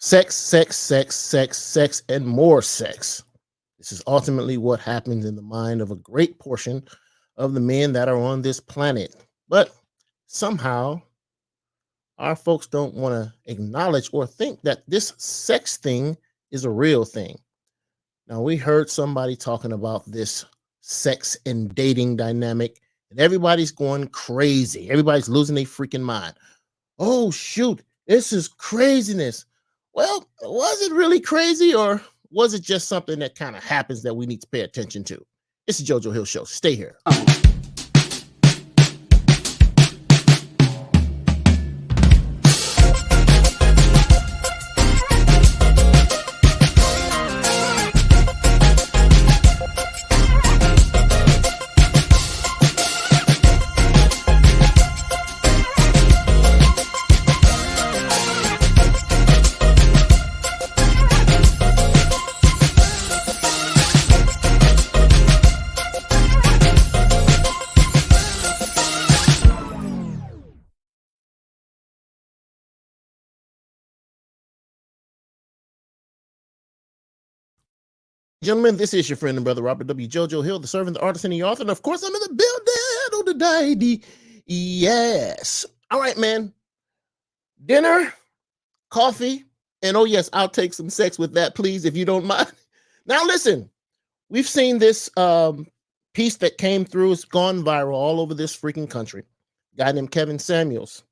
Sex, sex, sex, sex, sex, and more sex. This is ultimately what happens in the mind of a great portion of the men that are on this planet. But somehow, our folks don't want to acknowledge or think that this sex thing is a real thing. Now, we heard somebody talking about this sex and dating dynamic, and everybody's going crazy. Everybody's losing their freaking mind. Oh, shoot, this is craziness. Well, was it really crazy, or was it just something that kind of happens that we need to pay attention to? It's the JoJo Hill Show. Stay here. Gentlemen, this is your friend and brother Robert W. JoJo Hill, the servant, the artist, and the author. And of course, I'm in the building on the day. Yes. All right, man. Dinner, coffee, and oh, yes, I'll take some sex with that, please, if you don't mind. Now, listen, we've seen this piece that came through. It's gone viral all over this freaking country. A guy named Kevin Samuels,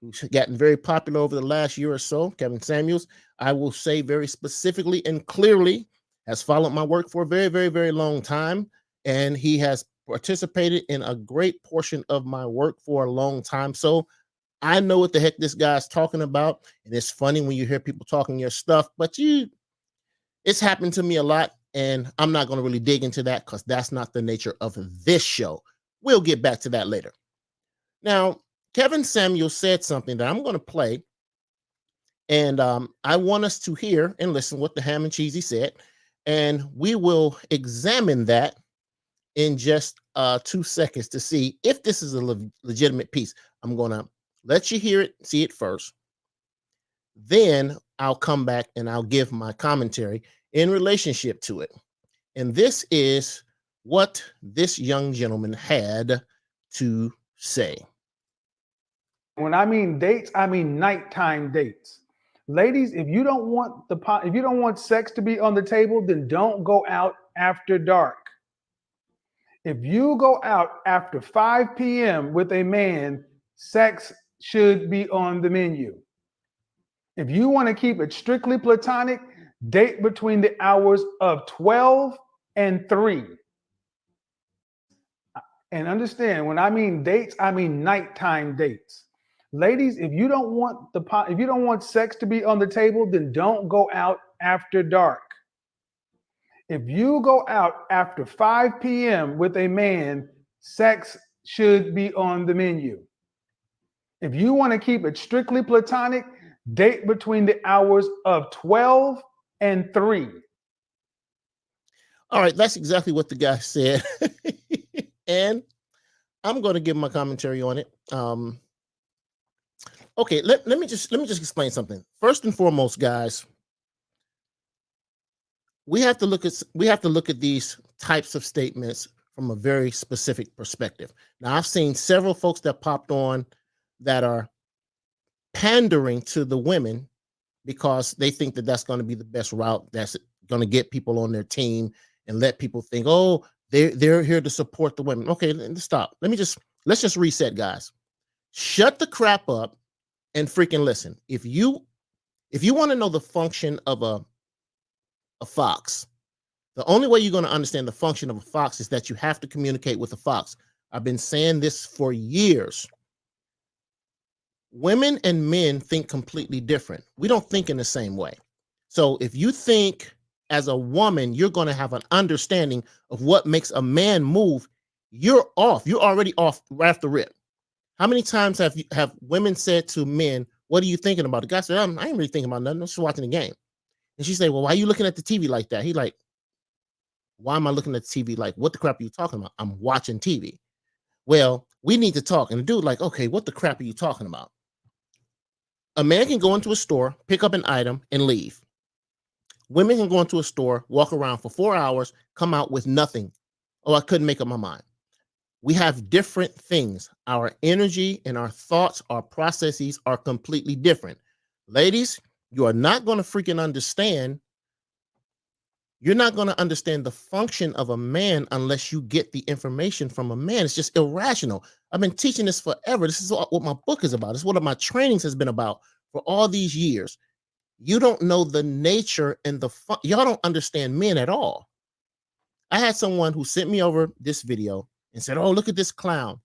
who's gotten very popular over the last year or so. Kevin Samuels, I will say very specifically and clearly, has followed my work for a very, very, very long time. And he has participated in a great portion of my work for a long time. So I know what the heck this guy's talking about. And it's funny when you hear people talking your stuff, but it's happened to me a lot. And I'm not going to really dig into that because that's not the nature of this show. We'll get back to that later. Now, Kevin Samuel said something that I'm going to play. And I want us to hear and listen what the ham and cheese he said. And we will examine that in just 2 seconds to see if this is a legitimate piece. I'm going to let you hear it, see it first. Then I'll come back and I'll give my commentary in relationship to it. And this is what this young gentleman had to say. When I mean dates, I mean nighttime dates. Ladies, if you don't want sex to be on the table, then don't go out after dark. If you go out after 5 p.m. with a man, sex should be on the menu. If you want to keep it strictly platonic, date between the hours of 12 and 3. And understand, when I mean dates, I mean nighttime dates. Ladies, if you don't want sex to be on the table, then don't go out after dark. If you go out after 5 p.m. with a man, sex should be on the menu. If you want to keep it strictly platonic, date between the hours of 12 and 3. All right, that's exactly what the guy said. And I'm going to give my commentary on it. Okay, let me just explain something. First and foremost, guys, we have to look at these types of statements from a very specific perspective. Now, I've seen several folks that popped on that are pandering to the women because they think that that's going to be the best route, that's going to get people on their team and let people think, oh, they're here to support the women. Okay, stop. Let's just reset, guys. Shut the crap up and freaking listen. If you want to know the function of a fox, the only way you're going to understand the function of a fox is that you have to communicate with a fox. I've been saying this for years. Women and men think completely different. We don't think in the same way. So if you think as a woman, you're going to have an understanding of what makes a man move, you're off. You're already off right off the rip. How many times have women said to men, what are you thinking about? The guy said, I ain't really thinking about nothing. I'm just watching the game. And she said, well, why are you looking at the TV like that? He like, why am I looking at the TV? Like, what the crap are you talking about? I'm watching TV. Well, we need to talk. And the dude like, okay, what the crap are you talking about? A man can go into a store, pick up an item, and leave. Women can go into a store, walk around for 4 hours, come out with nothing. Oh, I couldn't make up my mind. We have different things. Our energy and our thoughts, our processes are completely different. Ladies, you are not going to freaking understand. You're not going to understand the function of a man unless you get the information from a man. It's just irrational. I've been teaching this forever. This is what my book is about. This is what my trainings has been about for all these years. You don't know the nature and y'all don't understand men at all. I had someone who sent me over this video and said, oh, look at this clown.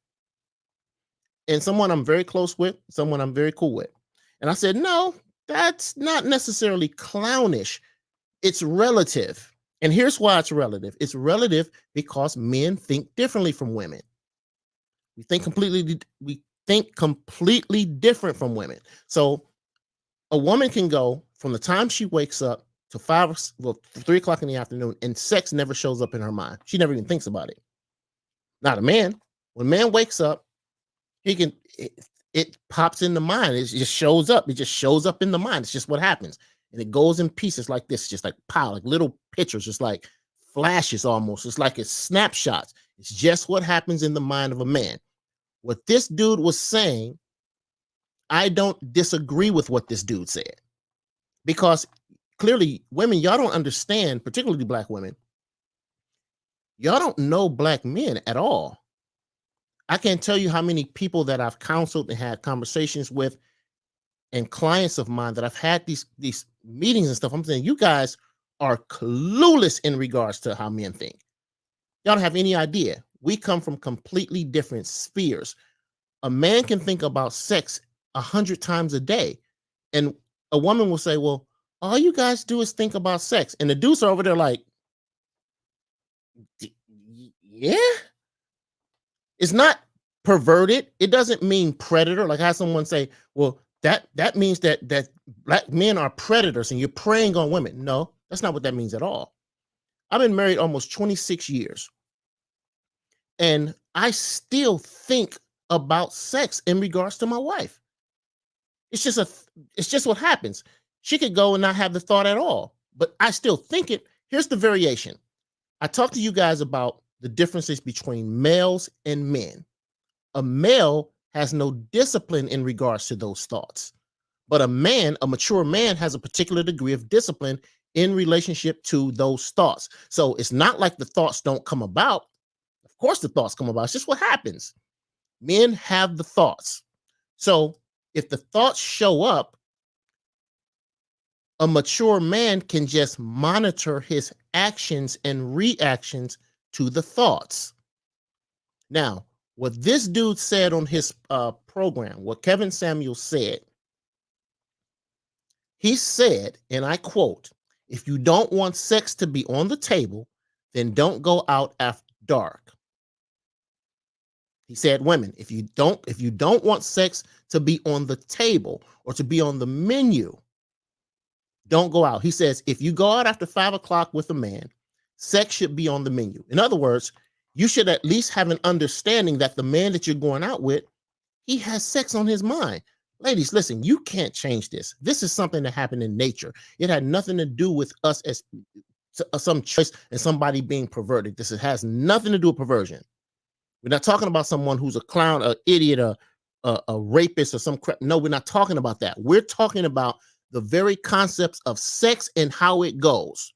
And someone I'm very close with, someone I'm very cool with. And I said, no, that's not necessarily clownish. It's relative. And here's why it's relative. It's relative because men think differently from women. We think completely different from women. So a woman can go from the time she wakes up to 3 o'clock in the afternoon, and sex never shows up in her mind. She never even thinks about it. Not a man. When a man wakes up, it pops in the mind. It just shows up. It just shows up in the mind. It's just what happens. And it goes in pieces like this, just like pow, like little pictures, just like flashes almost. It's like it's snapshots. It's just what happens in the mind of a man. What this dude was saying, I don't disagree with what this dude said. Because clearly, women, y'all don't understand, particularly black women. Y'all don't know black men at all. I can't tell you how many people that I've counseled and had conversations with and clients of mine that I've had these meetings and stuff. I'm saying you guys are clueless in regards to how men think. Y'all don't have any idea. We come from completely different spheres. A man can think about sex 100 times a day. And a woman will say, well, all you guys do is think about sex. And the dudes are over there like, yeah. It's not perverted. It doesn't mean predator. Like how someone say, well, that means that black men are predators and you're preying on women. No, that's not what that means at all. I've been married almost 26 years. And I still think about sex in regards to my wife. It's just what happens. She could go and not have the thought at all, but I still think it. Here's the variation. I talked to you guys about the differences between males and men. A male has no discipline in regards to those thoughts, but a mature man has a particular degree of discipline in relationship to those thoughts. So it's not like the thoughts don't come about. Of course the thoughts come about. It's just what happens. Men have the thoughts. So if the thoughts show up, a mature man can just monitor his actions and reactions to the thoughts. Now, what this dude said on his program, what Kevin Samuel said, he said, and I quote, if you don't want sex to be on the table, then don't go out after dark. He said, women, if you don't want sex to be on the table or to be on the menu, don't go out. He says, if you go out after 5 o'clock with a man, sex should be on the menu. In other words, you should at least have an understanding that the man that you're going out with, he has sex on his mind. Ladies, listen, you can't change this. This is something that happened in nature. It had nothing to do with us as some choice and somebody being perverted. This has nothing to do with perversion. We're not talking about someone who's a clown, an idiot, a rapist or some crap. No, we're not talking about that. We're talking about the very concepts of sex and how it goes.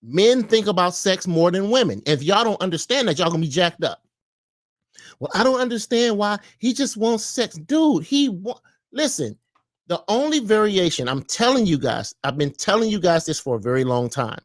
Men think about sex more than women. If y'all don't understand that, y'all gonna be jacked up. Well, I don't understand why he just wants sex. Dude, listen, the only variation, I'm telling you guys, I've been telling you guys this for a very long time.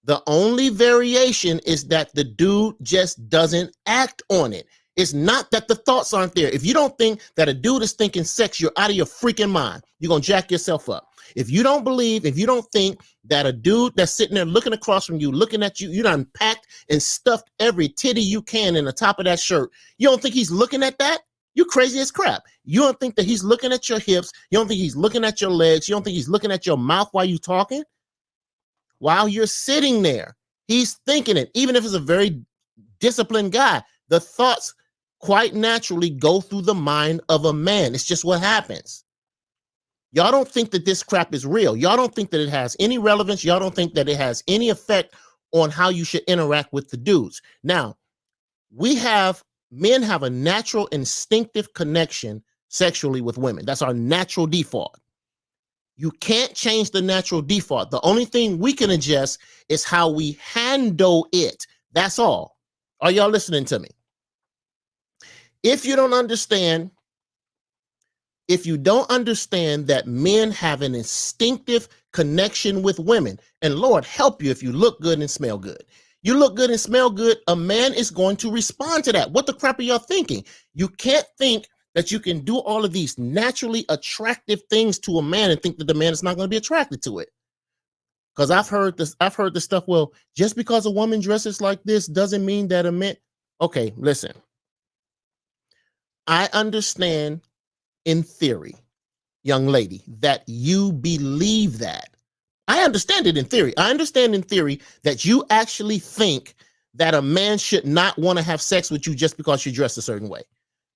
The only variation is that the dude just doesn't act on it. It's not that the thoughts aren't there. If you don't think that a dude is thinking sex, you're out of your freaking mind. You're going to jack yourself up. If you don't think that a dude that's sitting there looking across from you, looking at you, you done packed and stuffed every titty you can in the top of that shirt. You don't think he's looking at that? You crazy as crap. You don't think that he's looking at your hips. You don't think he's looking at your legs. You don't think he's looking at your mouth while you're talking? While you're sitting there, he's thinking it. Even if it's a very disciplined guy, the thoughts quite naturally go through the mind of a man. It's just what happens. Y'all don't think that this crap is real. Y'all don't think that it has any relevance. Y'all don't think that it has any effect on how you should interact with the dudes. Now, men have a natural instinctive connection sexually with women. That's our natural default. You can't change the natural default. The only thing we can adjust is how we handle it. That's all. Are y'all listening to me? If you don't understand that men have an instinctive connection with women, and Lord help you if you look good and smell good. You look good and smell good, a man is going to respond to that. What the crap are y'all thinking? You can't think that you can do all of these naturally attractive things to a man and think that the man is not going to be attracted to it. Because I've heard this stuff, well, just because a woman dresses like this doesn't mean that a man. Okay, listen. I understand in theory, young lady, that you believe that. I understand it in theory. I understand in theory that you actually think that a man should not want to have sex with you just because you dress a certain way.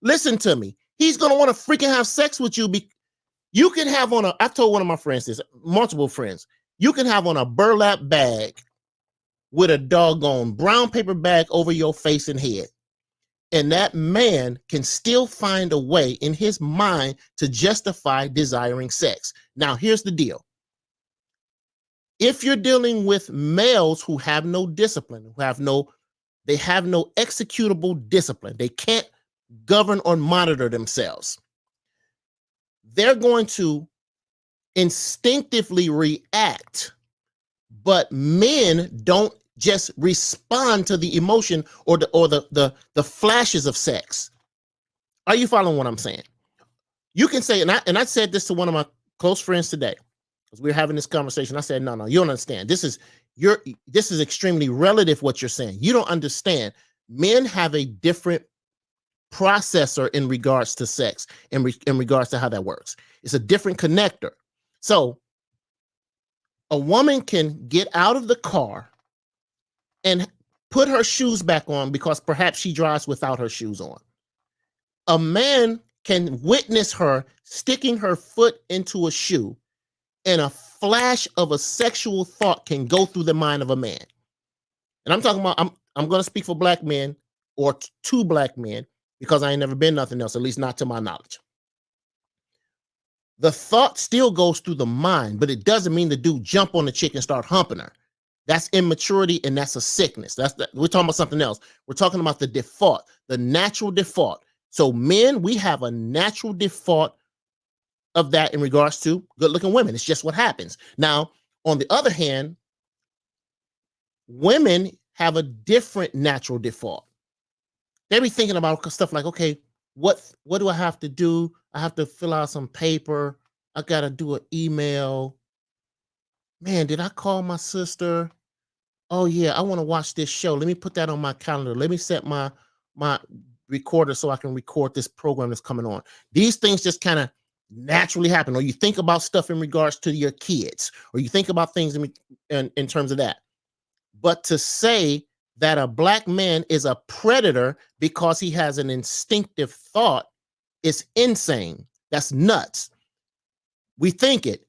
Listen to me. He's going to want to freaking have sex with you. You can have on I've told one of my friends this, multiple friends, you can have on a burlap bag with a doggone brown paper bag over your face and head. And that man can still find a way in his mind to justify desiring sex. Now, here's the deal. If you're dealing with males who have no discipline, they have no executable discipline, they can't govern or monitor themselves, they're going to instinctively react. But men don't just respond to the emotion or the flashes of sex. Are you following what I'm saying? You can say, and I said this to one of my close friends today, because we were having this conversation. I said, no, you don't understand. This is extremely relative what you're saying. You don't understand. Men have a different processor in regards to sex, in regards to how that works. It's a different connector. So a woman can get out of the car and put her shoes back on because perhaps she drives without her shoes on. A man can witness her sticking her foot into a shoe, and a flash of a sexual thought can go through the mind of a man. And I'm talking about, I'm going to speak for black men, or two black men, because I ain't never been nothing else, at least not to my knowledge. The thought still goes through the mind, but it doesn't mean the dude jump on the chick and start humping her. That's immaturity, and that's a sickness. We're talking about something else. We're talking about the default, the natural default. So men, we have a natural default of that in regards to good-looking women. It's just what happens. Now, on the other hand, women have a different natural default. They be thinking about stuff like, okay, what do I have to do? I have to fill out some paper. I got to do an email. Man, did I call my sister? Oh yeah, I want to watch this show. Let me put that on my calendar. Let me set my recorder so I can record this program that's coming on. These things just kind of naturally happen. Or you think about stuff in regards to your kids, or you think about things in terms of that. But to say that a black man is a predator because he has an instinctive thought is insane. That's nuts. We think it.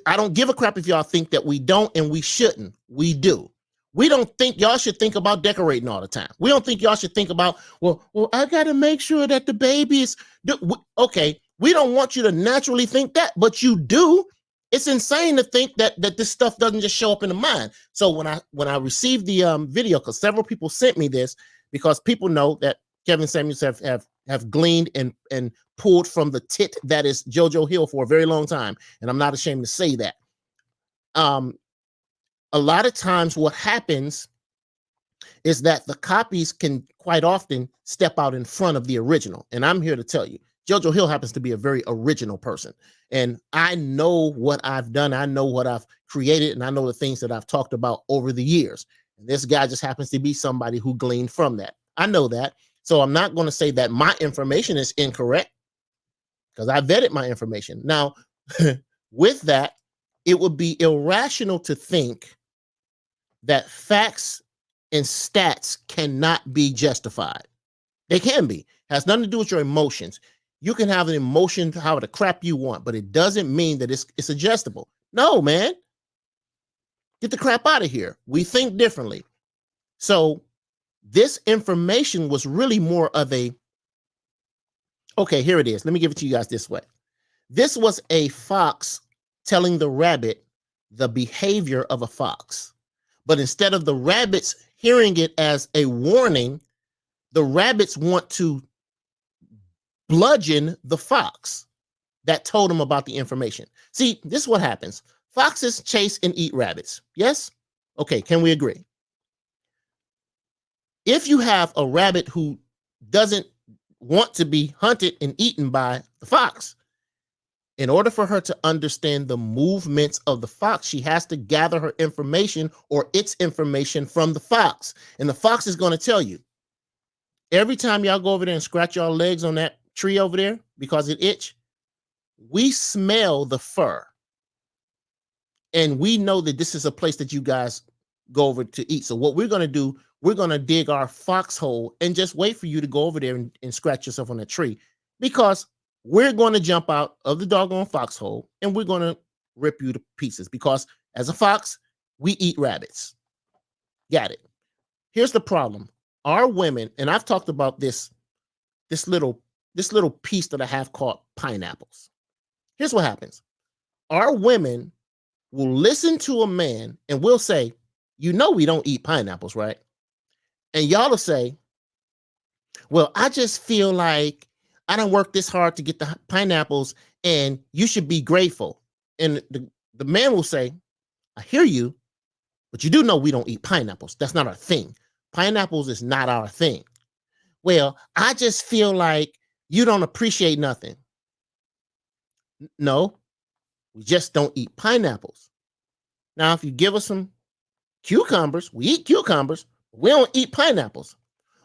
I don't give a crap if y'all think that we don't, and we shouldn't. We do. We don't think y'all should think about decorating all the time. We don't think y'all should think about, well, I got to make sure that the baby is, okay, we don't want you to naturally think that, but you do. It's insane to think that this stuff doesn't just show up in the mind. So when I received the video, because several people sent me this, because people know that Kevin Samuels have gleaned and pulled from the tit that is JoJo Hill for a very long time, and I'm not ashamed to say that. A lot of times what happens is that the copies can quite often step out in front of the original. And I'm here to tell you, JoJo Hill happens to be a very original person. And I know what I've done. I know what I've created, and I know the things that I've talked about over the years. And this guy just happens to be somebody who gleaned from that. I know that. So I'm not going to say that my information is incorrect, because I vetted my information. Now, with that, it would be irrational to think that facts and stats cannot be justified. They can be. It has nothing to do with your emotions. You can have an emotion how the crap you want, but it doesn't mean that it's adjustable. No, man. Get the crap out of here. We think differently. So this information was really more of a, okay, here it is. Let me give it to you guys this way. This was a fox telling the rabbit the behavior of a fox. But instead of the rabbits hearing it as a warning, the rabbits want to bludgeon the fox that told them about the information. See, this is what happens. Foxes chase and eat rabbits. Yes? Okay, can we agree? If you have a rabbit who doesn't want to be hunted and eaten by the fox, in order for her to understand the movements of the fox, she has to gather her information or its information from the fox. And the fox is going to tell you, every time y'all go over there and scratch y'all legs on that tree over there because it itch, we smell the fur. And we know that this is a place that you guys go over to eat. So what we're going to do, we're going to dig our foxhole and just wait for you to go over there and scratch yourself on that tree, because we're going to jump out of the doggone foxhole and we're going to rip you to pieces, because as a fox, we eat rabbits. Got it. Here's the problem. Our women, and I've talked about this little piece that I have called pineapples. Here's what happens. Our women will listen to a man and we'll say, you know, we don't eat pineapples, right? And y'all will say, well, I just feel like I don't work this hard to get the pineapples and you should be grateful. And the man will say, I hear you, but you do know we don't eat pineapples. That's not our thing. Pineapples is not our thing. Well, I just feel like you don't appreciate nothing. No, we just don't eat pineapples. Now, if you give us some cucumbers, we eat cucumbers. We don't eat pineapples.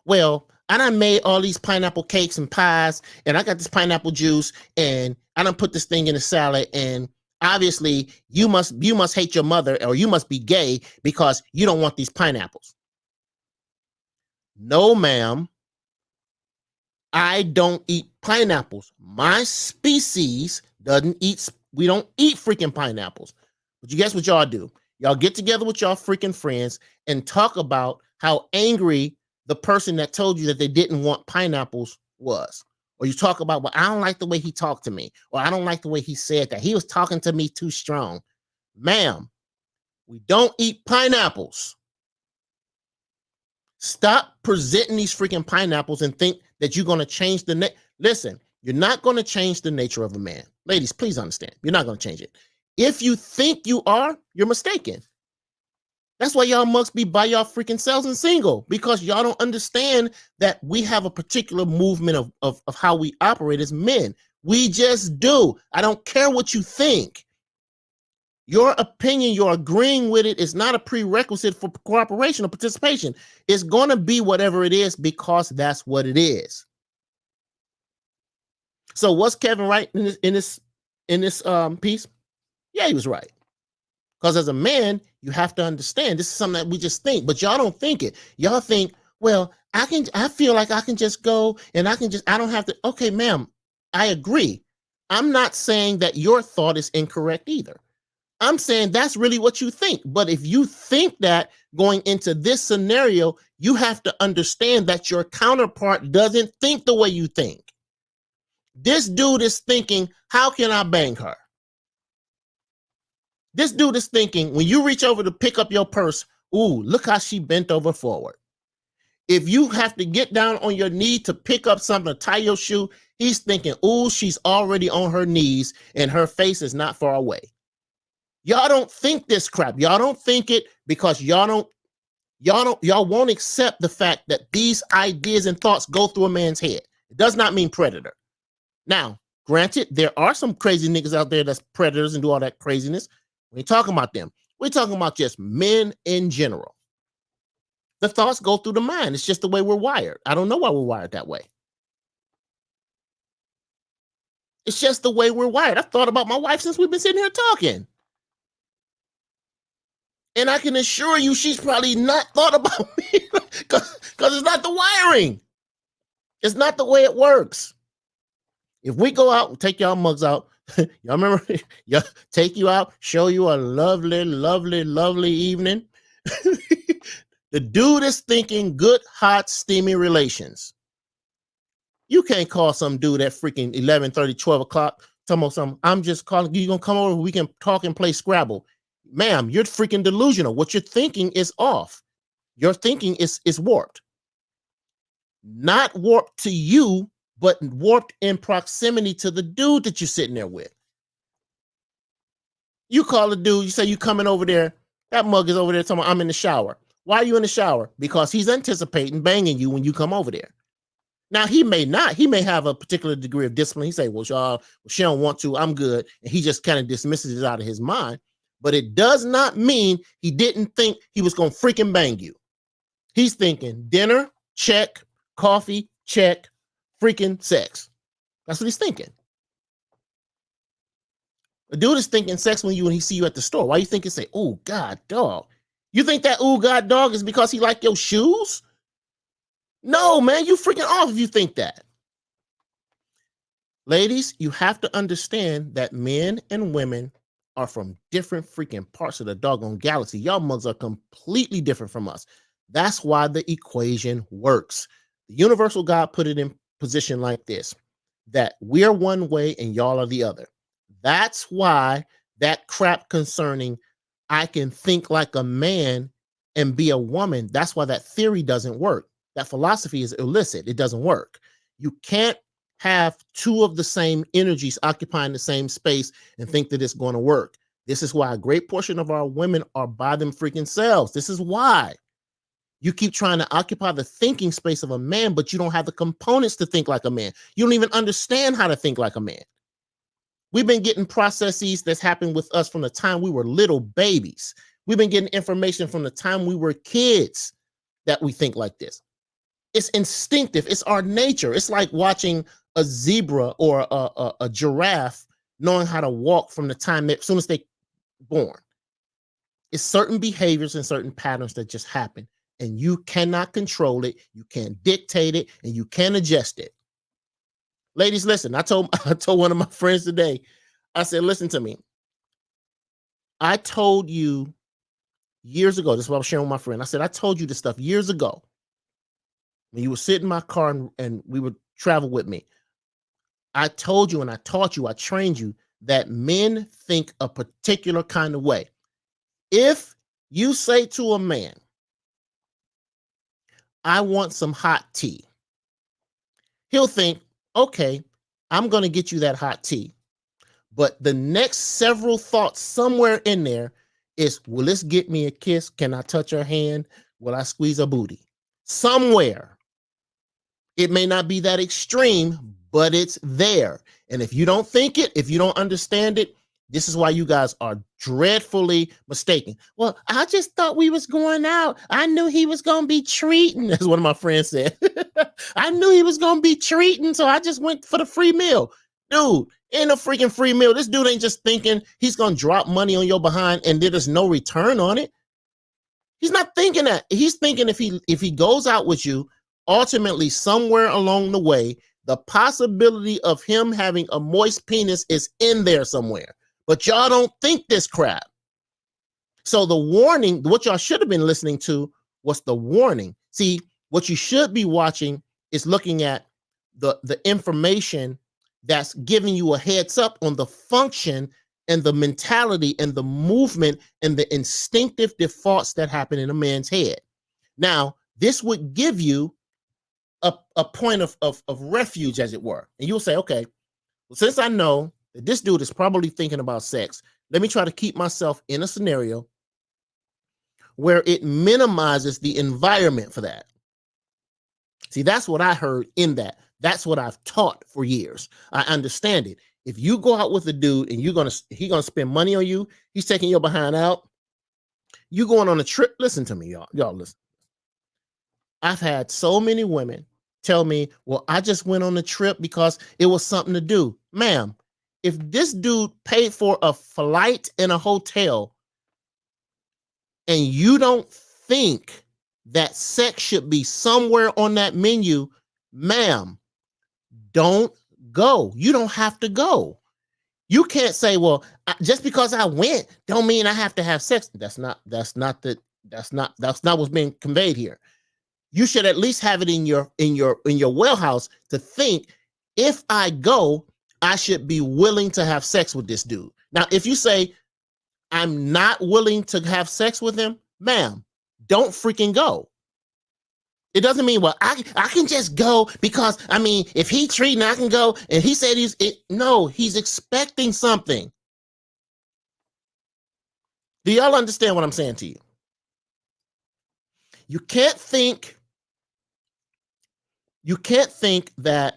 Well, I done made all these pineapple cakes and pies, and I got this pineapple juice, and I done put this thing in a salad, and obviously you must hate your mother, or you must be gay because you don't want these pineapples. No, ma'am. I don't eat pineapples. My species doesn't eat, we don't eat freaking pineapples. But you guess what y'all do? Y'all get together with y'all freaking friends and talk about how angry the person that told you that they didn't want pineapples was. Or you talk about, well, I don't like the way he talked to me, or I don't like the way he said that. He was talking to me too strong. Ma'am, we don't eat pineapples. Stop presenting these freaking pineapples and think that you're going to change the listen, you're not going to change the nature of a man. Ladies, please understand. You're not going to change it. If you think you are, you're mistaken. That's why y'all must be by y'all freaking selves and single, because y'all don't understand that we have a particular movement of how we operate as men. We just do. I don't care what you think. Your opinion, you're agreeing with it, is not a prerequisite for cooperation or participation. It's going to be whatever it is because that's what it is. So was Kevin right in this piece? Yeah, he was right. Because as a man, you have to understand this is something that we just think, but y'all don't think it. Y'all think, well, I feel like I can just go and I don't have to. Okay, ma'am, I agree. I'm not saying that your thought is incorrect either. I'm saying that's really what you think. But if you think that going into this scenario, you have to understand that your counterpart doesn't think the way you think. This dude is thinking, how can I bang her? This dude is thinking, when you reach over to pick up your purse, ooh, look how she bent over forward. If you have to get down on your knee to pick up something to tie your shoe, he's thinking, ooh, she's already on her knees and her face is not far away. Y'all don't think this crap. Y'all don't think it because y'all won't accept the fact that these ideas and thoughts go through a man's head. It does not mean predator. Now, granted, there are some crazy niggas out there that's predators and do all that craziness. We ain't talking about them. We're talking about just men in general. The thoughts go through the mind. It's just the way we're wired. I don't know why we're wired that way. It's just the way we're wired. I've thought about my wife since we've been sitting here talking. And I can assure you she's probably not thought about me because it's not the wiring. It's not the way it works. If we go out, take y'all mugs out. Y'all remember? Y'all take you out, show you a lovely, lovely, lovely evening. The dude is thinking good, hot, steamy relations. You can't call some dude at freaking 11:30, 12 o'clock. Talking about something. I'm just calling. You gonna come over? We can talk and play Scrabble, ma'am. You're freaking delusional. What you're thinking is off. Your thinking is warped. Not warped to you, but warped in proximity to the dude that you're sitting there with. You call the dude. You say you coming over there. That mug is over there. Talking about, I'm in the shower. Why are you in the shower? Because he's anticipating banging you when you come over there. Now, he may not. He may have a particular degree of discipline. He say, well, y'all, she don't want to. I'm good. And he just kind of dismisses it out of his mind. But it does not mean he didn't think he was going to freaking bang you. He's thinking dinner, check, coffee, check, freaking sex. That's what he's thinking. The dude is thinking sex when he see you at the store. Why you think he say, oh, God, dog? You think that, oh, God, dog is because he like your shoes? No, man, you freaking off if you think that. Ladies, you have to understand that men and women are from different freaking parts of the doggone galaxy. Y'all mugs are completely different from us. That's why the equation works. The universal God put it in position like this, that we're one way and y'all are the other. That's why that crap concerning I can think like a man and be a woman, that's why that theory doesn't work. That philosophy is illicit. It doesn't work. You can't have two of the same energies occupying the same space and think that it's going to work. This is why a great portion of our women are by them freaking selves. This is why you keep trying to occupy the thinking space of a man, but you don't have the components to think like a man. You don't even understand how to think like a man. We've been getting processes that's happened with us from the time we were little babies. We've been getting information from the time we were kids that we think like this. It's instinctive. It's our nature. It's like watching a zebra or a giraffe knowing how to walk from the time as soon as they're born. It's certain behaviors and certain patterns that just happen, and you cannot control it. You can't dictate it, and you can't adjust it. Ladies, listen. I told one of my friends today. I said, listen to me. I told you years ago. This is what I was sharing with my friend. I said, I told you this stuff years ago. When you would sit in my car and we would travel with me, I told you and I taught you, I trained you that men think a particular kind of way. If you say to a man, I want some hot tea, he'll think, okay, I'm going to get you that hot tea. But the next several thoughts somewhere in there is, will this get me a kiss? Can I touch her hand? Will I squeeze her booty? Somewhere. It may not be that extreme, but it's there. And if you don't think it, if you don't understand it, this is why you guys are dreadfully mistaken. Well, I just thought we was going out. I knew he was going to be treating, as one of my friends said. I knew he was going to be treating, so I just went for the free meal. Dude, ain't a freaking free meal. This dude ain't just thinking he's going to drop money on your behind and there's no return on it. He's not thinking that. He's thinking if he goes out with you, ultimately, somewhere along the way, the possibility of him having a moist penis is in there somewhere. But y'all don't think this crap. So the warning, what y'all should have been listening to was the warning. See, what you should be watching is looking at the information that's giving you a heads up on the function and the mentality and the movement and the instinctive defaults that happen in a man's head. Now, this would give you a point of refuge, as it were. And you'll say, okay, well, since I know that this dude is probably thinking about sex, let me try to keep myself in a scenario where it minimizes the environment for that. See, that's what I heard in that. That's what I've taught for years. I understand it. If you go out with a dude and he's gonna spend money on you, he's taking your behind out, you going on a trip. Listen to me, y'all. Y'all listen. I've had so many women tell me, well, I just went on the trip because it was something to do. Ma'am, if this dude paid for a flight and a hotel and you don't think that sex should be somewhere on that menu, ma'am, don't go. You don't have to go. You can't say, well, just because I went don't mean I have to have sex. That's not what's being conveyed here. You should at least have it in your wellhouse to think, if I go, I should be willing to have sex with this dude. Now, if you say I'm not willing to have sex with him, ma'am, don't freaking go. It doesn't mean, well, I can just go because, I mean, if he treating, I can go. And he said no, he's expecting something. Do y'all understand what I'm saying to you? You can't think that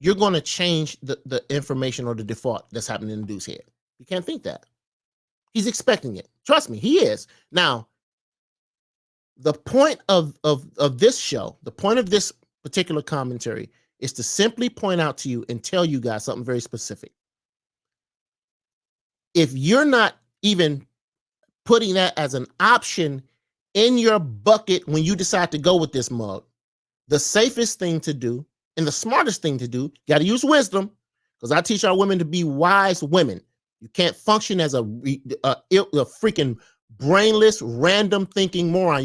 you're going to change the information or the default that's happening in the dude's head. You can't think that. He's expecting it. Trust me, he is. Now, the point of this show, the point of this particular commentary is to simply point out to you and tell you guys something very specific. If you're not even putting that as an option in your bucket when you decide to go with this mug, the safest thing to do and the smartest thing to do, you got to use wisdom, because I teach our women to be wise women. You can't function as a freaking brainless, random thinking moron.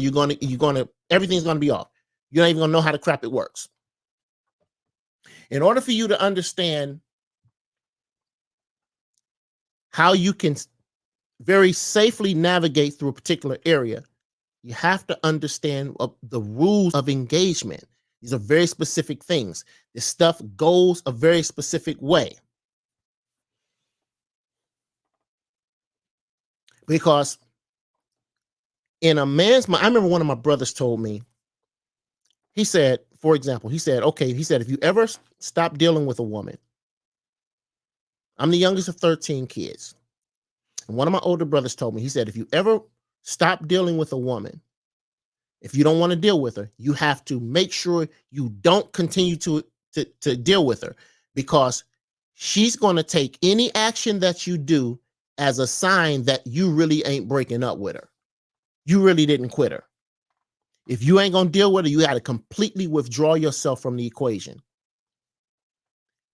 Everything's gonna be off. You're not even gonna know how the crap it works. In order for you to understand how you can very safely navigate through a particular area, you have to understand the rules of engagement. These are very specific things. This stuff goes a very specific way. Because in a man's mind, I remember one of my brothers told me, he said, for example, he said, if you ever stop dealing with a woman, I'm the youngest of 13 kids. And one of my older brothers told me, he said, if you ever stop dealing with a woman, if you don't want to deal with her, you have to make sure you don't continue to deal with her, because she's going to take any action that you do as a sign that you really ain't breaking up with her. You really didn't quit her. If you ain't going to deal with her, you got to completely withdraw yourself from the equation.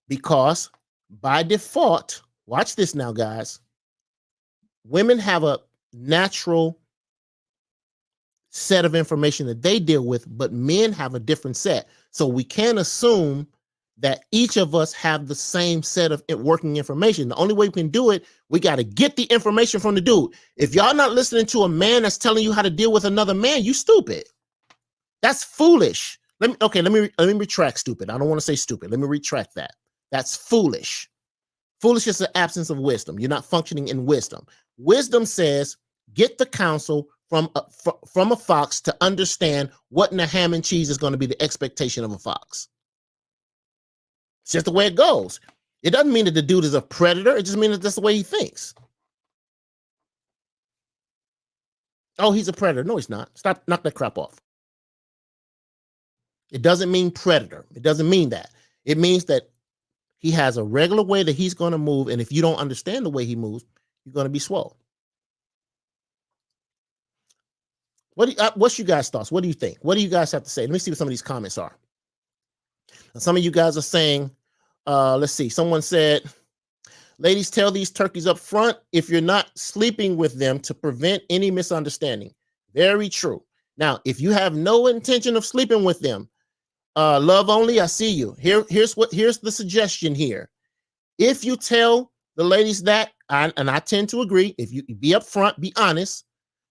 Because by default, watch this now, guys, women have a natural set of information that they deal with, but men have a different set. So we can't assume that each of us have the same set of working information. The only way we can do it, we got to get the information from the dude. If y'all not listening to a man that's telling you how to deal with another man, you stupid. That's foolish. Let me retract stupid. I don't want to say stupid. Let me retract that. That's foolish. Foolish is the absence of wisdom. You're not functioning in wisdom. Wisdom says, get the counsel from a fox to understand what in the ham and cheese is going to be the expectation of a fox. It's just the way it goes. It doesn't mean that the dude is a predator. It just means that that's the way he thinks. Oh, he's a predator. No, he's not. Stop, knock that crap off. It doesn't mean predator. It doesn't mean that. It means that he has a regular way that he's going to move. And if you don't understand the way he moves, you're going to be swole. What's you guys' thoughts? What do you think? What do you guys have to say? Let me see what some of these comments are. Now, some of you guys are saying, let's see. Someone said, ladies, tell these turkeys up front if you're not sleeping with them to prevent any misunderstanding. Very true. Now, if you have no intention of sleeping with them, love only, I see you. Here's the suggestion here. If you tell the ladies that, and I tend to agree, if you be upfront, be honest.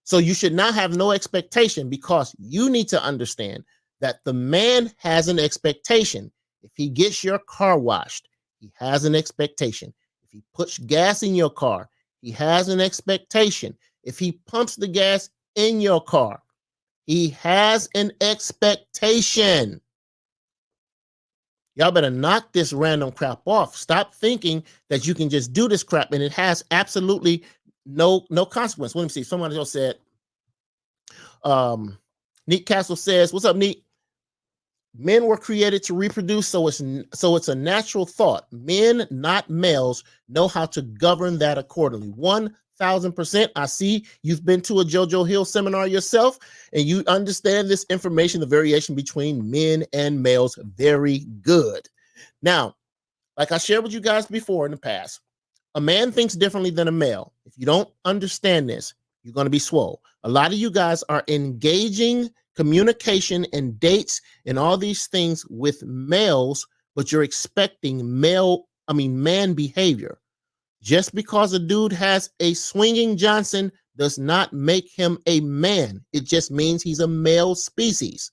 So you should not have no expectation, because you need to understand that the man has an expectation. If he gets your car washed, he has an expectation. If he puts gas in your car, he has an expectation. If he pumps the gas in your car, he has an expectation. Y'all better knock this random crap off. Stop thinking that you can just do this crap and it has absolutely no consequence. Let me see. Someone else said, Neat Castle says, what's up, Neat? Men were created to reproduce, so it's a natural thought. Men, not males, know how to govern that accordingly. 1000%. I see you've been to a JoJo Hill seminar yourself, and you understand this information, the variation between men and males. Very good. Now, Like I shared with you guys before in the past, a man thinks differently than a male. If you don't understand this, you're going to be swole. A lot of you guys are engaging communication and dates and all these things with males, but you're expecting man behavior. Just because a dude has a swinging Johnson does not make him a man. It just means he's a male species.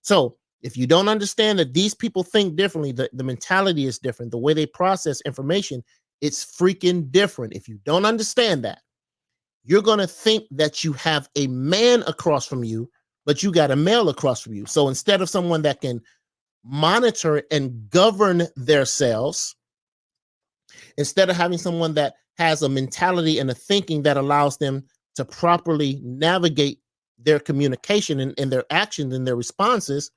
So if you don't understand that these people think differently, the mentality is different, the way they process information, it's freaking different. If you don't understand that, you're going to think that you have a man across from you, but you got a male across from you. So instead of someone that can monitor and govern themselves, instead of having someone that has a mentality and a thinking that allows them to properly navigate their communication and their actions and their responses,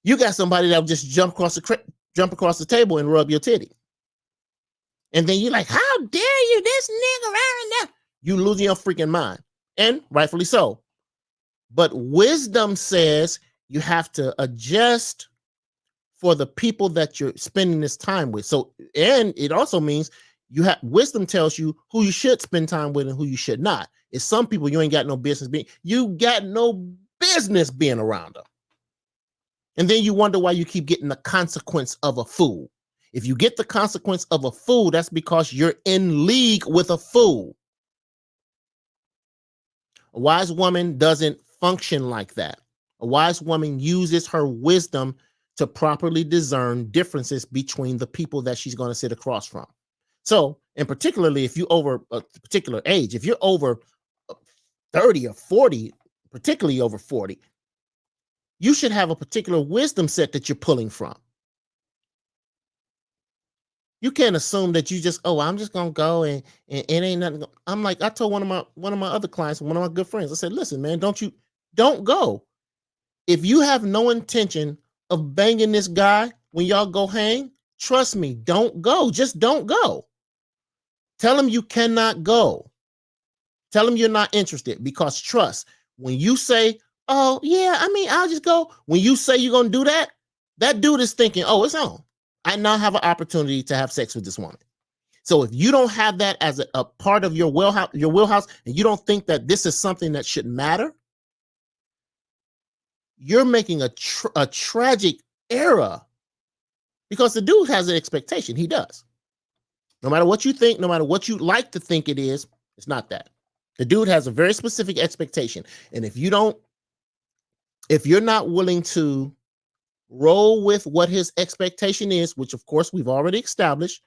you got somebody that will just jump across the table and rub your titty. And then you're like, how dare you, this nigga right now? You losing your freaking mind. And rightfully so. But wisdom says you have to adjust for the people that you're spending this time with. So, and it also means wisdom tells you who you should spend time with and who you should not. It's some people you ain't got no business being, around them. And then you wonder why you keep getting the consequence of a fool. If you get the consequence of a fool, that's because you're in league with a fool. A wise woman doesn't function like that. A wise woman uses her wisdom to properly discern differences between the people that she's going to sit across from. So, and particularly if you're over a particular age, if you're over 30 or 40, particularly over 40, you should have a particular wisdom set that you're pulling from. You can't assume that you just, I'm just going to go and it ain't nothing. I'm like, I told one of my other clients, one of my good friends, I said, listen, man, don't go. If you have no intention of banging this guy when y'all go hang, trust me, don't go. Just don't go. Tell him you cannot go. Tell him you're not interested, because trust, when you say, oh yeah, I'll just go. When you say you're going to do that, that dude is thinking, oh, it's on. I now have an opportunity to have sex with this woman. So if you don't have that as a part of your wheelhouse, and you don't think that this is something that should matter, you're making a tragic error, because the dude has an expectation. He does. No matter what you think, no matter what you like to think it is, it's not that. The dude has a very specific expectation. And if you're not willing to roll with what his expectation is, which of course we've already established,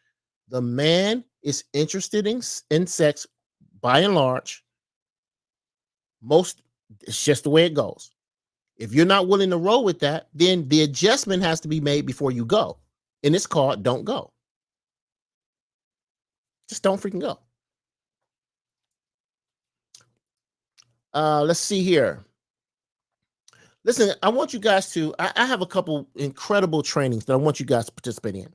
the man is interested in sex by and large. It's just the way it goes. If you're not willing to roll with that, then the adjustment has to be made before you go. And it's called don't go. Just don't freaking go. Let's see here. Listen, I want you guys to, I have a couple incredible trainings that I want you guys to participate in.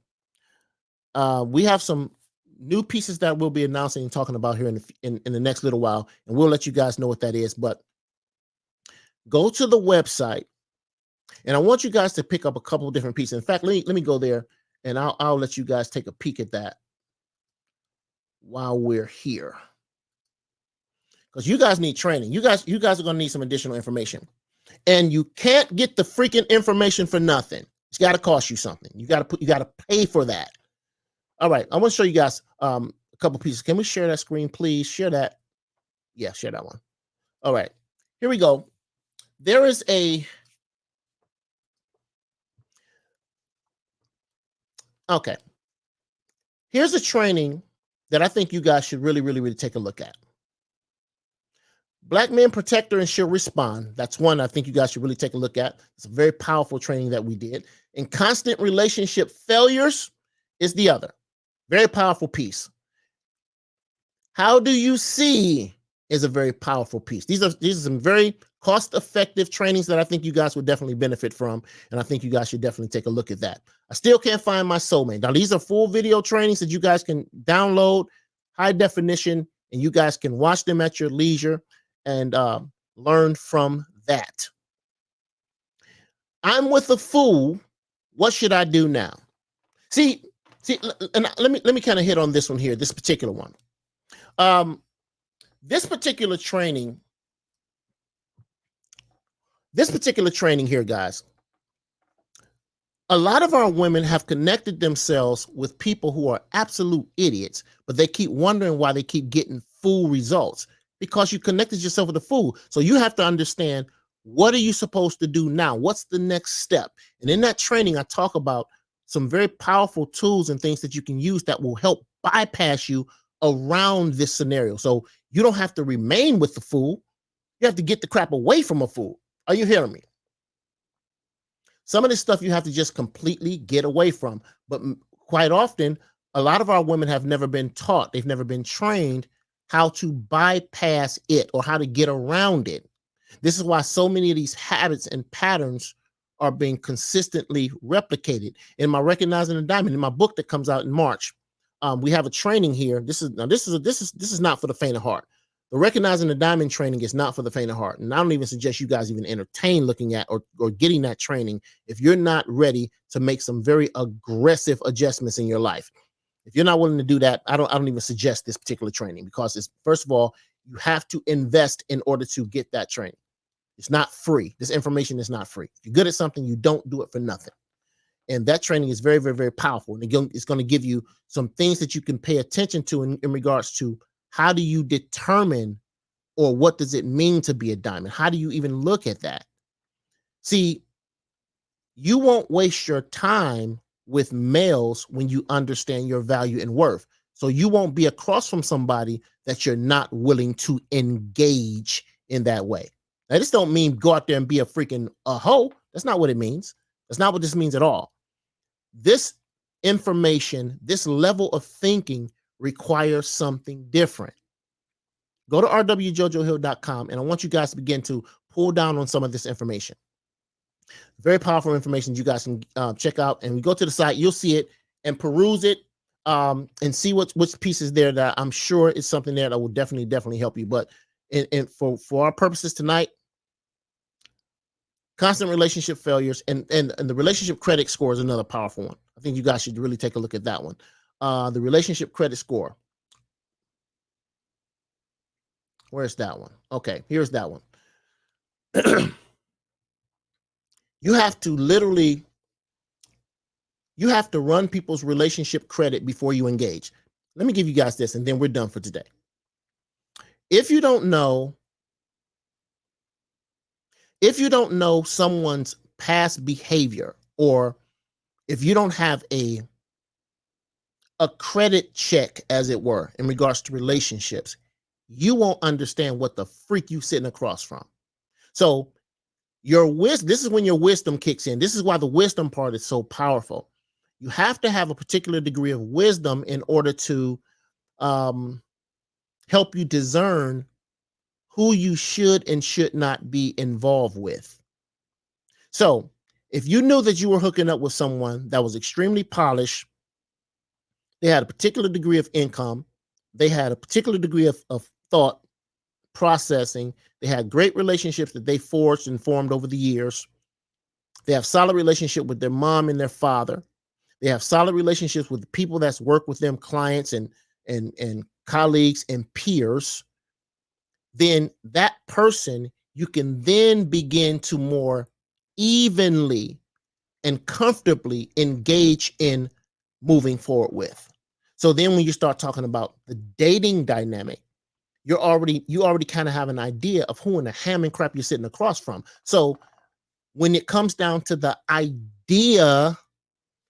We have some new pieces that we'll be announcing and talking about here in the next little while, and we'll let you guys know what that is. But go to the website, and I want you guys to pick up a couple of different pieces. In fact, let me go there, and I'll let you guys take a peek at that while we're here, because you guys need training. You guys are going to need some additional information, and you can't get the freaking information for nothing. It's got to cost you something. You got to pay for that. All right, I want to show you guys a couple pieces. Can we share that screen, please? Share that. Yeah, share that one. All right, here we go. There is okay. Here's a training that I think you guys should really, really, really take a look at. Black Men Protector and She'll Respond. That's one I think you guys should really take a look at. It's a very powerful training that we did. And Constant Relationship Failures is the other. Very powerful piece. How Do You See is a very powerful piece. These are some very cost-effective trainings that I think you guys would definitely benefit from, and I think you guys should definitely take a look at that. I still can't find my soulmate. Now, these are full video trainings that you guys can download, high definition, and you guys can watch them at your leisure and learn from that. I'm with a fool. What should I do now? See, See, and let me kind of hit on this one here, this particular one. This particular training here, guys, a lot of our women have connected themselves with people who are absolute idiots, but they keep wondering why they keep getting fool results, because you connected yourself with a fool. So you have to understand, what are you supposed to do now? What's the next step? And in that training, I talk about some very powerful tools and things that you can use that will help bypass you around this scenario. So you don't have to remain with the fool. You have to get the crap away from a fool. Are you hearing me? Some of this stuff you have to just completely get away from. But quite often, a lot of our women have never been taught, they've never been trained how to bypass it or how to get around it. This is why so many of these habits and patterns are being consistently replicated. In my Recognizing the Diamond, in my book that comes out in March, we have a training here. This is not for the faint of heart. The Recognizing the Diamond training is not for the faint of heart. And I don't even suggest you guys even entertain looking at or getting that training if you're not ready to make some very aggressive adjustments in your life. If you're not willing to do that, I don't even suggest this particular training, because it's, first of all, you have to invest in order to get that training. It's not free. This information is not free. If you're good at something, you don't do it for nothing. And that training is very, very, very powerful. And again, it's going to give you some things that you can pay attention to in regards to how do you determine, or what does it mean to be a diamond? How do you even look at that? See, you won't waste your time with males when you understand your value and worth. So you won't be across from somebody that you're not willing to engage in that way. Now, this don't mean go out there and be a freaking hoe. That's not what it means. That's not what this means at all. This information, this level of thinking requires something different. Go to rwjojohill.com, and I want you guys to begin to pull down on some of this information. Very powerful information you guys can check out. And we go to the site, you'll see it and peruse it and see which pieces there that I'm sure is something there that will definitely help you. But for our purposes tonight, constant relationship failures and the relationship credit score is another powerful one. I think you guys should really take a look at that one. The relationship credit score. Where's that one? Okay, here's that one. You have to run people's relationship credit before you engage. Let me give you guys this, and then we're done for today. If you don't know someone's past behavior, or if you don't have a credit check, as it were, in regards to relationships, you won't understand what the freak you sitting across from. So this is when your wisdom kicks in. This is why the wisdom part is so powerful. You have to have a particular degree of wisdom in order to help you discern who you should and should not be involved with. So if you knew that you were hooking up with someone that was extremely polished, they had a particular degree of income, they had a particular degree of thought processing, they had great relationships that they forged and formed over the years, they have solid relationship with their mom and their father, they have solid relationships with the people that's work with them, clients and colleagues and peers, then that person you can then begin to more evenly and comfortably engage in moving forward with. So then when you start talking about the dating dynamic, you already kind of have an idea of who in the ham and crap you're sitting across from. So when it comes down to the idea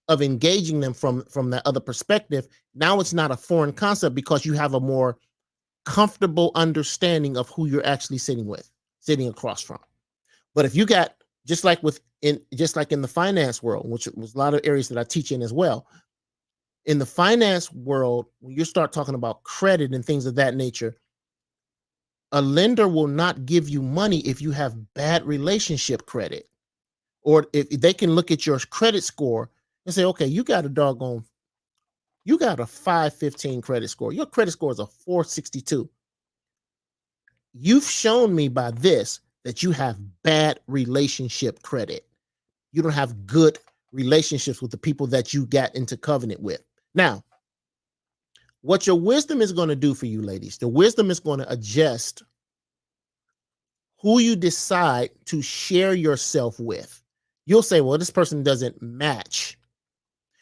of engaging them from that other perspective, now it's not a foreign concept, because you have a more comfortable understanding of who you're actually sitting across from. But if you got, just like in the finance world, which was a lot of areas that I teach in as well, in the finance world, when you start talking about credit and things of that nature, a lender will not give you money if you have bad relationship credit, or if they can look at your credit score and say, okay, you got a 515 credit score. Your credit score is a 462. You've shown me by this that you have bad relationship credit. You don't have good relationships with the people that you got into covenant with. Now, what your wisdom is going to do for you, ladies, the wisdom is going to adjust who you decide to share yourself with. You'll say, well, this person doesn't match.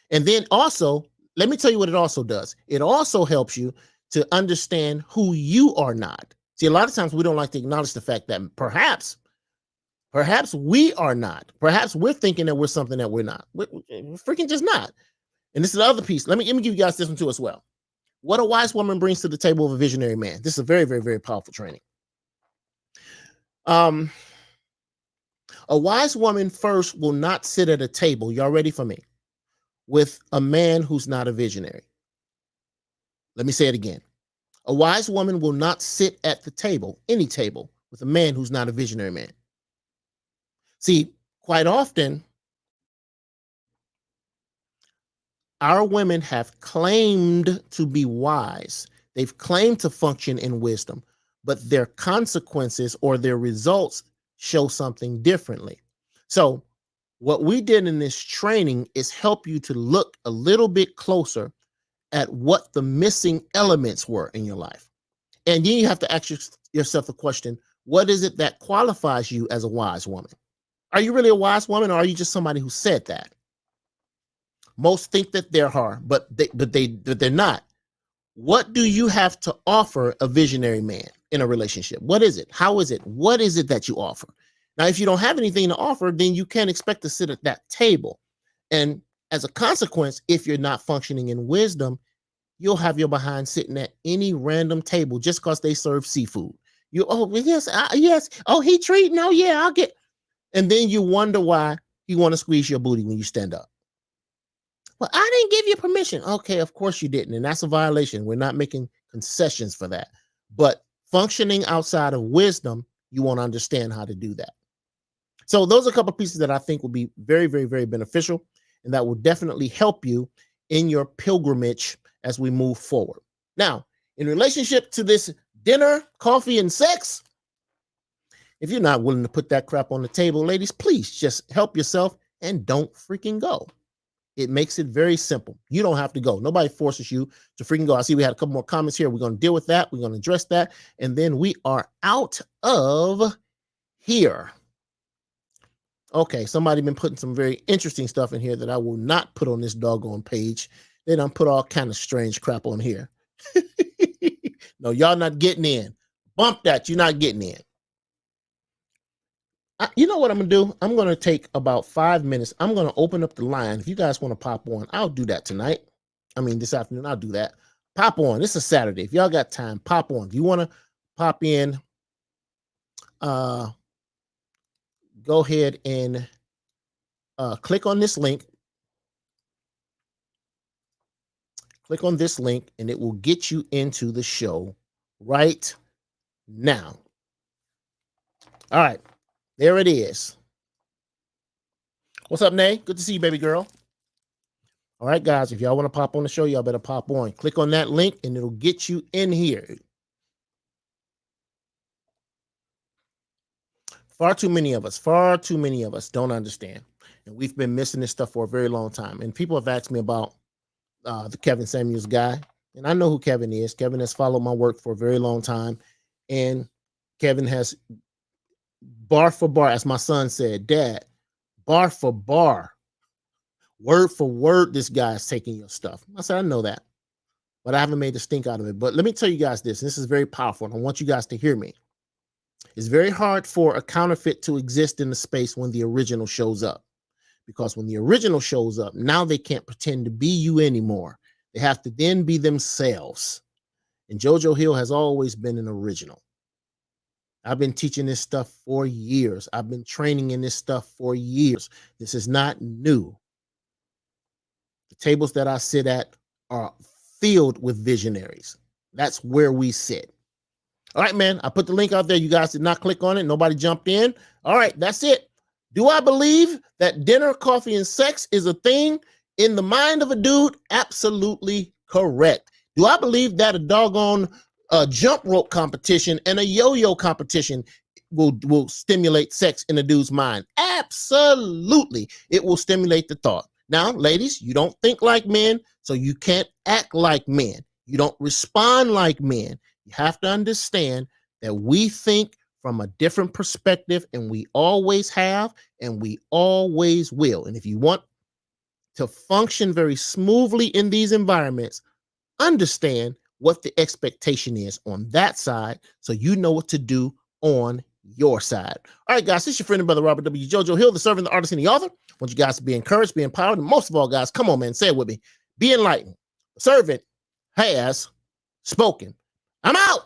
And then also, let me tell you what it also does. It also helps you to understand who you are not. See, a lot of times we don't like to acknowledge the fact that perhaps we are not. Perhaps we're thinking that we're something that we're not. We're freaking just not. And this is the other piece. Let me give you guys this one too as well. What a wise woman brings to the table of a visionary man. This is a very, very, very powerful training. A wise woman first will not sit at a table. Y'all ready for me? With a man who's not a visionary. Let me say it again. A wise woman will not sit at the table, any table, with a man who's not a visionary man. See, quite often, our women have claimed to be wise. They've claimed to function in wisdom, but their consequences or their results show something differently. So what we did in this training is help you to look a little bit closer at what the missing elements were in your life. And then you have to ask yourself the question, what is it that qualifies you as a wise woman? Are you really a wise woman, or are you just somebody who said that? Most think that they're hard, but they're not. What do you have to offer a visionary man in a relationship? What is it? How is it? What is it that you offer? Now, if you don't have anything to offer, then you can't expect to sit at that table. And as a consequence, if you're not functioning in wisdom, you'll have your behind sitting at any random table just because they serve seafood. Yes. Oh, he treating. Oh, yeah, I'll get. And then you wonder why he want to squeeze your booty when you stand up. Well, I didn't give you permission. Okay, of course you didn't. And that's a violation. We're not making concessions for that. But functioning outside of wisdom, you want to understand how to do that. So those are a couple of pieces that I think will be very, very, very beneficial. And that will definitely help you in your pilgrimage as we move forward. Now, in relationship to this dinner, coffee, and sex, if you're not willing to put that crap on the table, ladies, please just help yourself and don't freaking go. It makes it very simple. You don't have to go. Nobody forces you to freaking go. I see we had a couple more comments here. We're going to deal with that. We're going to address that. And then we are out of here. Okay, somebody been putting some very interesting stuff in here that I will not put on this doggone page. They done put all kind of strange crap on here. No, y'all not getting in. Bump that. You're not getting in. You know what I'm going to do? I'm going to take about 5 minutes. I'm going to open up the line. If you guys want to pop on, I'll do that tonight. I mean, this afternoon, I'll do that. Pop on. This is Saturday. If y'all got time, pop on. If you want to pop in, go ahead and click on this link. Click on this link, and it will get you into the show right now. All right. There it is. What's up, Nay? Good to see you, baby girl. All right, guys, if y'all want to pop on the show, y'all better pop on. Click on that link, and it'll get you in here. Far too many of us don't understand. And we've been missing this stuff for a very long time. And people have asked me about the Kevin Samuels guy. And I know who Kevin is. Kevin has followed my work for a very long time. And Kevin has, bar for bar, as my son said, Dad, bar for bar, word for word, this guy is taking your stuff. I said, I know that, but I haven't made a stink out of it. But let me tell you guys this. This is very powerful, and I want you guys to hear me. It's very hard for a counterfeit to exist in the space when the original shows up. Because when the original shows up, now they can't pretend to be you anymore. They have to then be themselves. And JoJo Hill has always been an original. I've been teaching this stuff for years. I've been training in this stuff for years. This is not new. The tables that I sit at are filled with visionaries. That's where we sit. All right, man. I put the link out there. You guys did not click on it. Nobody jumped in. All right, that's it. Do I believe that dinner, coffee, and sex is a thing in the mind of a dude? Absolutely correct. Do I believe that a doggone jump rope competition and a yo-yo competition will stimulate sex in a dude's mind? Absolutely. It will stimulate the thought. Now, ladies, you don't think like men, So you can't act like men. You don't respond like men. You have to understand that we think from a different perspective, and we always have, and we always will. And if you want to function very smoothly in these environments, understand what the expectation is on that side so you know what to do on your side. All right, guys, this is your friend and brother Robert W. JoJo Hill, the servant, the artist, and the author. I want you guys to be encouraged, be empowered, and most of all, guys, come on, man, say it with me. Be enlightened. The servant has spoken. I'm out.